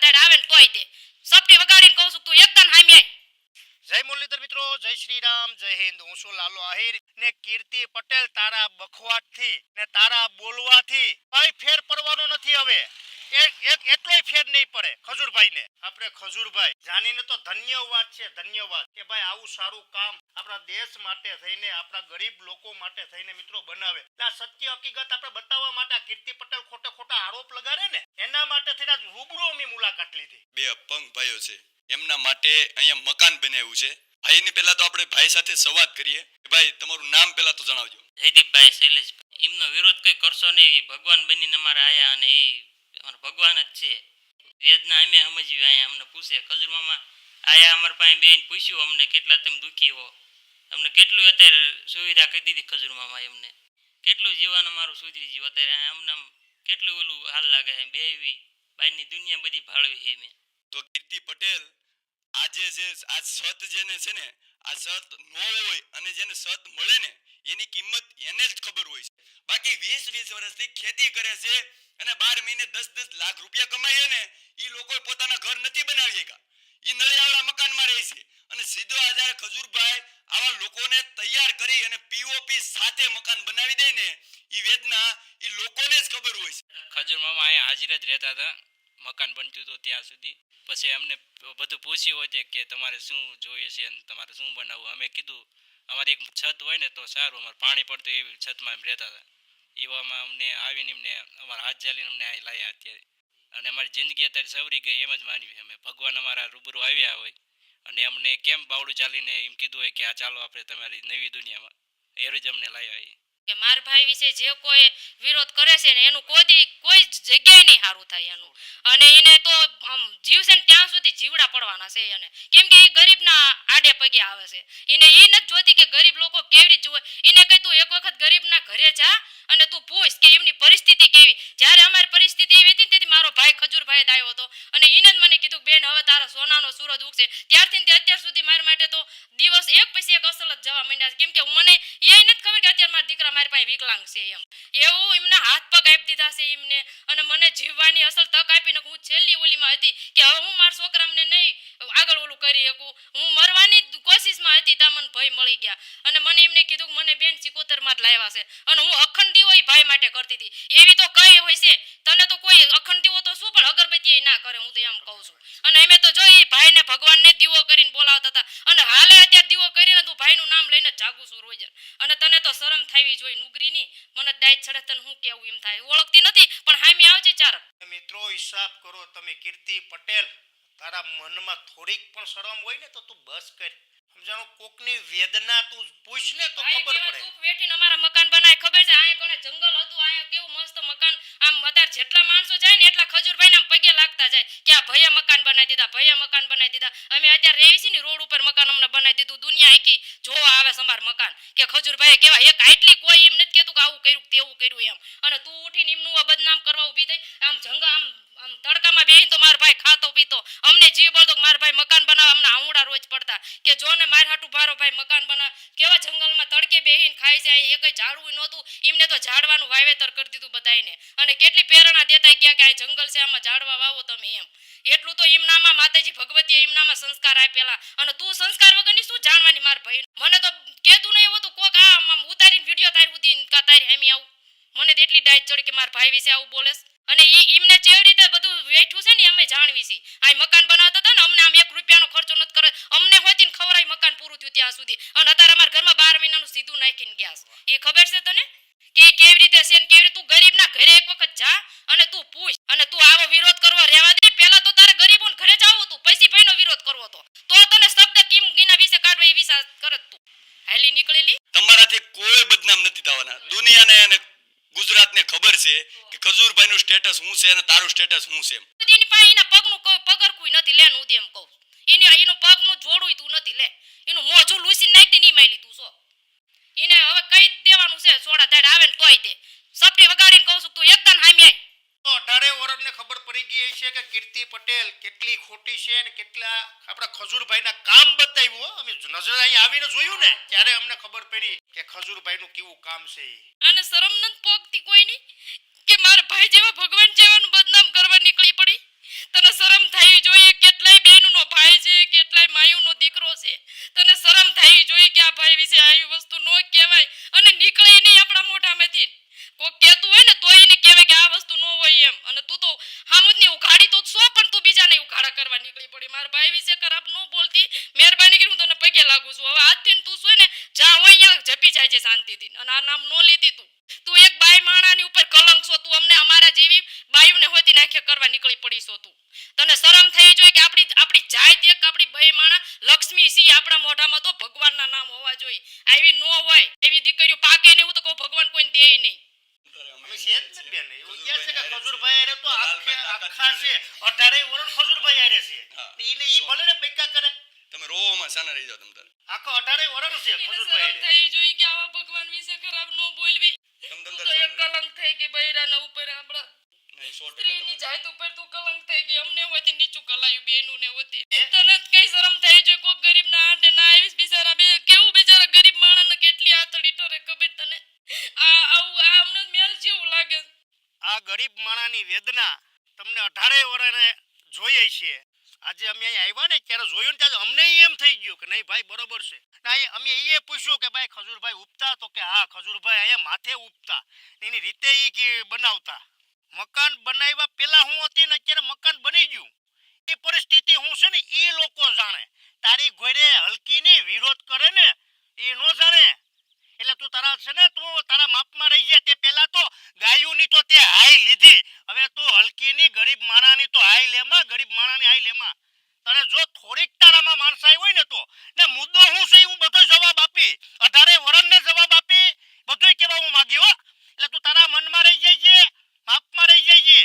દાડ આવે ને તોય તે સપટી વગાડીને કહું છું તું એકદમ હામી આય. જય મુરલીધર મિત્રો, જય શ્રી રામ, જય હિન્દ. હું છું લાલો આહિર ને કીર્તિ પટેલ તારા બખવાટથી ને તારા બોલવાથી કઈ ફેર પડવાનો નથી. હવે એક એટલોય ફેર નહીં પડે ખજૂરભાઈ ને. આપણે ખજૂરભાઈ જાણીને તો ધન્યવાદ છે, ધન્યવાદ કે ભાઈ આવું સારું કામ આપણા દેશ માટે થઈને, આપણા ગરીબ લોકો માટે થઈને મિત્રો બનાવે. આ સત્ય હકીકત આપણે બતાવવા માટે કીર્તિ પટેલ ખોટે ખોટા આરોપ લગાડે ને એના માટે થઈને રૂબરૂ અમે મુલાકાત લીધી. બે અપંગ ભાઈઓ છે, એમના માટે અહીંયા મકાન બનાવ્યું છે. ભાઈની પહેલા તો આપણે ભાઈ સાથે સંવાદ કરીએ. ભાઈ તમારું નામ પહેલા તો જણાવજો. જયદીપભાઈ શૈલેષભાઈ. એમનો વિરોધ કઈ કરશો નહીં, ભગવાન બનીને અમારા આયા અને એ અમારા ભગવાન જ છે. વેદના અમે સમજ્યું, અહીંયા અમને પૂછે ખજૂરમાં આયા અમારા પાસે બેન પૂછ્યું અમને કેટલા તમે દુઃખી હો, અમને કેટલું અત્યારે સુવિધા કરી દીધી ખજૂરમાં, એમને કેટલું જીવન અમારું સુધરી ગયું. અત્યારે અમને કેટલું ઓલું હાલ લાગે છે, બેવી બહારની દુનિયા બધી ભાળવી છે મેં. તો કીર્તિ પટેલ આજે છે આ સત જેને છે ને, આ સત ન હોય અને જેને સત મળે ને એની કિંમત એને જ ખબર હોય છે. બાકી 20 વર્ષથી ખેતી કરે છે અને 12 મહિને 10 લાખ રૂપિયા કમાય ને એ લોકો પોતાના ઘર નથી બનાવી શક્યા. એ નળિયાવાળા મકાનમાં રહે છે અને સીધો આજાર ખજૂરભાઈ આવા લોકોને તૈયાર કરી અને પીઓપી સાથે મકાન બનાવી દે ને એ વેદના એ લોકોને જ ખબર હોય છે. ખજૂર મામા અહીંયા હાજર જ રહેતા હતા મકાન બનતું હતું ત્યાં સુધી. પછી અમને બધું પૂછ્યું હોય છે કે તમારે શું જોઈએ છે અને તમારે શું બનાવવું. અમે કીધું અમારે એક છત હોય ને તો સારું, અમારે પાણી પડતું એવી છતમાં એમ રહેતા હતા. એવામાં અમને આવીને એમને અમારા હાથ ચાલીને અમને અહીં લાવ્યા અત્યારે. અને અમારી જિંદગી અત્યારે સવરી ગઈ એમ જ માનવી અમે. ભગવાન અમારા રૂબરૂ આવ્યા હોય અને અમને કેમ બાવડું ચાલીને એમ કીધું હોય કે આ ચાલો આપણે તમારી નવી દુનિયામાં, એ જ અમને લાવ્યા. કે માર ભાઈ વિશે જે કોઈ વિરોધ કરે છે ને એનું કોઈ જગ્યાએ નહીં સારું થાય એનું. અને એને તો જીવશે ને ત્યાં સુધી જીવડા પડવાના છે એને. કેમ કે એ ગરીબના આડે પગે આવે છે. એને એ નથી જોતી કે ગરીબ લોકો કેવી રીતે જુએ. એને કહી તું એક વખત ગરીબના ઘરે જા અને તું પૂછ કે એમની પરિસ્થિતિ કેવી. જ્યારે અમારી પરિસ્થિતિ એવી હતી તેથી મારો ભાઈ ખજૂરભાઈ જ આવ્યો હતો અને એને જ મને કીધું બેન હવે તારા સોનાનો સૂરજ ઉગશે. ત્યારથી તે અત્યાર સુધી મારા માટે તો દિવસ એક પછી એક અસલ જ જવા માંડ્યા. કેમ કે મને એ નથી ખબર કે અત્યારે મારા દીકરા મારી પાસે વિકલાંગ છે એમ. એવું એમના હાથ પગ આપી દીધા છે એમને. અને મને જીવવાની અસલ તક આપીને હું છેલ્લી ઓલીમાં હતી કે હવે હું મારા છોકરાને નહીં આગળ ઓલું કરી શકું. હું મરવાની કોશિશમાં હતી ત્યાં મને ભય મળી ગયા. અને મને એમને કીધું કે મને બેન 77માં જ લાવ્યા છે અને હું અખંડ દીવો એ ભાઈ માટે કરતી હતી. એવી તો કઈ હોય છે તને તો કોઈ અખંડ દીવો તો શું પણ અગરબત્તી એ ના કરે, હું તો એમ કહું છું. અને અમે તો જોઈ ભાઈને ભગવાનને દીવો કરીને બોલાવતા હતા અને હાલે અત્યારે દીવો કરીને તું ભાઈનું નામ લઈને જાગું છું રોજ. અને તને તો શરમ થાવી જોઈએ નુગરીની. મને દાયત ચડે તને હું કેવું એમ થાય. ઓળખતી નથી પણ હામી આવજે ચાર. મિત્રો હિસાબ કરો તમે. કીર્તિ પટેલ તારા મનમાં થોડીક પણ શરમ હોય ને તો તું બસ કર. સમજાણો કોકની વેદના તું પૂછ ને તો ખબર પડે. દુઃખ વેઠીને અમારા મકાન બનાય ખબર છે. અહીંયા કોને જંગલ હતું, અહીંયા કેવું મસ્ત મકાન. આમ અત્યારે જેટલા માણસો જાય ને એટલા ખજૂરભાઈ ના પગે લાગતા જાય કે આ ભૈયા મકાન બનાવી દીધા, ભૈયા મકાન બનાવી દીધા. અમે અત્યારે રહી છીએ ને રોડ ઉપર મકાન અમને બનાવી દીધું. દુનિયા આખી જોવા આવે છે અમાર મકાન કે ખજૂરભાઈ કેવા એક આટલી કોઈ એમ નથી કેતું કે આવું કર્યું તેવું કર્યું એમ. અને તું ઉઠીને એમનું બદનામ કરવા ઊભી થઈ. આમ જંગા આમ તડકામાં બેહીને તો મારો ભાઈ ખાતો પીતો અમને જીવ બોલતો કે મારા ભાઈ મકાન બનાવે. અમને આવડા રોજ પડતા કે જો ને મારે હાટું ભારો ભાઈ મકાન બનાવે. કેવા જંગલમાં તડકે બેહીને ખાય છે. એક ઝાડવું નહોતું એમને તો ઝાડવાનું વાવેતર કરી દીધું બધાને. અને કેટલી પ્રેરણા દેતા ગયા કે આ જંગલ છે આમાં ઝાડવા વાવો તમે એમ. એટલું તો એમનામાં માતાજી ભગવતીએ એમનામાં સંસ્કાર આપેલા. અને તું સંસ્કાર વગરની શું જાણવાની મારા ભાઈ. મને તો કહેતું નહીં હોતું કોક આ ઉતારીને વિડીયો તારી સુધી તારી હેમી આવું. મને તો એટલી ડાયટ ચડી કે મારા ભાઈ વિશે આવું બોલેસ. અને એમને જેવી રીતે બધું વેઠું છે ને અમે જાણવી છીએ. આ મકાન બનાવતા હતા ને અમને આમ 1 રૂપિયાનો ખર્ચો નથી કરે. અમને હોતી ને ખવરાઈ મકાન પૂરું થયું ત્યાં સુધી. અને અત્યારે અમારા ઘરમાં 12 મહિનાનું સીધું નાખીને ગયા. એ ખબર છે તને કે કેવી રીતે છે ને કેવી રીતે. તું ગરીબના ઘરે એક વખત જા અને તું પૂછ. અને તું આવો વિરોધ કરવા રહેવા દે. પહેલા તો તારે ગરીબોને ઘરે જાવું તું પછી ભાઈનો વિરોધ કરવો તો તને શબ્દ કેમ એના વિશે કાઢવા એ વિશે કરત તું હાલી નીકળેલી. તમારાથી કોઈ બદનામ નથી થવાના. દુનિયાને અને ગુજરાતને ખબર છે કે ખજૂરભાઈ નું સ્ટેટસ શું છે અને તારું સ્ટેટસ શું છે. એની પાસે એના પગનું પગરખું નથી લે નું એમ કહું. એનું પગનું જોડું તું નથી લે. એનું મોજું લૂસી નાખી દે ની માયલી તું છો. એને હવે કઈ દેવાનું છે સોડા દાડ આવે ને તોય તે સપટી વગાડીને કહું છું તું એકદમ હામી આય. 18 વર્ષને ખબર પડી ગઈ છે કે કીર્તિ પટેલ કેટલી ખોટી છે અને કેટલા આપણા ખજૂરભાઈના કામ બતાવ્યું. અમે નજર અહીં આવીને જોયું ને ત્યારે અમને ખબર પડી કે ખજૂરભાઈનું કેવું કામ છે. આને શરમ નથી પોગતી કોઈની કે મારા ભાઈ જેવા ભગવાન જેવાનું બદનામ કરવા નીકળી પડી. તને શરમ થાય તું તો હામુદની ઉઘાડી તો છો પણ તું બીજાને ઉઘાડા કરવા નીકળી પડી મારા ભાઈ વિશે ખરાબ ન બોલતી મહેરબાની કરી હું તને પગે લાગુ છું હવે આજથી ને તું છે ને જ્યાં હોય ત્યાં જપી જાય છે શાંતિથી અને આ નામ ન લેતી તું એક બાઈ માણાની ઉપર કલંક છો તું અમને અમારા જેવી બાયુને હોતી નાખે કરવા નીકળી પડી છો તું તને શરમ થઈ જોઈએ કે આપણી જાત એક આપણી બાઈ માણા લક્ષ્મી સી આપણા મોઢામાં તો ભગવાનના નામ હોવા જોઈએ આવી ન હોય એવી દીકરીઓ પાકે ને એવું તો કહું ભગવાન કોઈને દે નહીં અમે છે જ ને બેન એવું કહે છે કે ખજૂરભાઈ અરે તો આખા છે 18 વર્ષ ખજૂરભાઈ આરે છે હા. ઈને ઈ ભલે ને બેકા કરે તમે રોવામાં સાના રહી જાઓ તમ તારે આખો 18 વર્ષ છે એને ખજૂરભાઈ શરમ આરે થઈ જોઈએ કે આવા ભગવાન વિશે ખરાબ ન બોલવી તમ તું તમ તો એક કલંક થઈ ગઈ બૈરાના ઉપર આપણા નહીં 100% સ્ત્રીની જાત ઉપર તું કલંક થઈ ગઈ અમને હોતી નીચું કલાયું બેનું ને હોતી તને જ કઈ શરમ થઈ જોઈએ કોઈ ગરીબના આટે ના આવીશ બિચારા બે કેવું બિચારા ગરીબ માણસને કેટલી આતડી ઠરે ખબર તને આ અમને મેલ જેવું લાગે આ ગરીબ માણાની વેદના તમને 18 વર્ષને જોઈએ છે આજે અમે અહીં આવ્યા ને ત્યારે જોયું ને ત્યારે અમને એમ થઈ ગયું કે નહીં ભાઈ બરોબર છે અમે એ પૂછ્યું કે ભાઈ ખજૂરભાઈ ઉપતા તો કે હા ખજૂરભાઈ અહીંયા માથે ઉપતા એની રીતે ઈ કે બનાવતા મકાન બનાવ્યા પહેલા હું હતી ને અત્યારે મકાન બની ગયું એ પરિસ્થિતિ હું છે ને એ લોકો જાણે તારી ઘોડે હલકીની વિરોધ કરે ને એ નો જાણે એટલે તું તારા છે ને તું તારા માપમાં રહી જાય તે પહેલા તો ગાયુંની તો તે હાઈ લીધી હવે તું હલકીની ગરીબ માણાની તો હાઈ લેમાં ગરીબ માણાની હાઈ લેમાં તને જો થોડીક તારામાં માણસાઈ હોય ને તો ને મુદ્દો હું છે હું બધો જવાબ આપી 18 વર્ષને જવાબ આપી બધુંય કહેવા હું માંગી હો એટલે તું તારા મનમાં રહી જાય છે માપમાં રહી જાય છે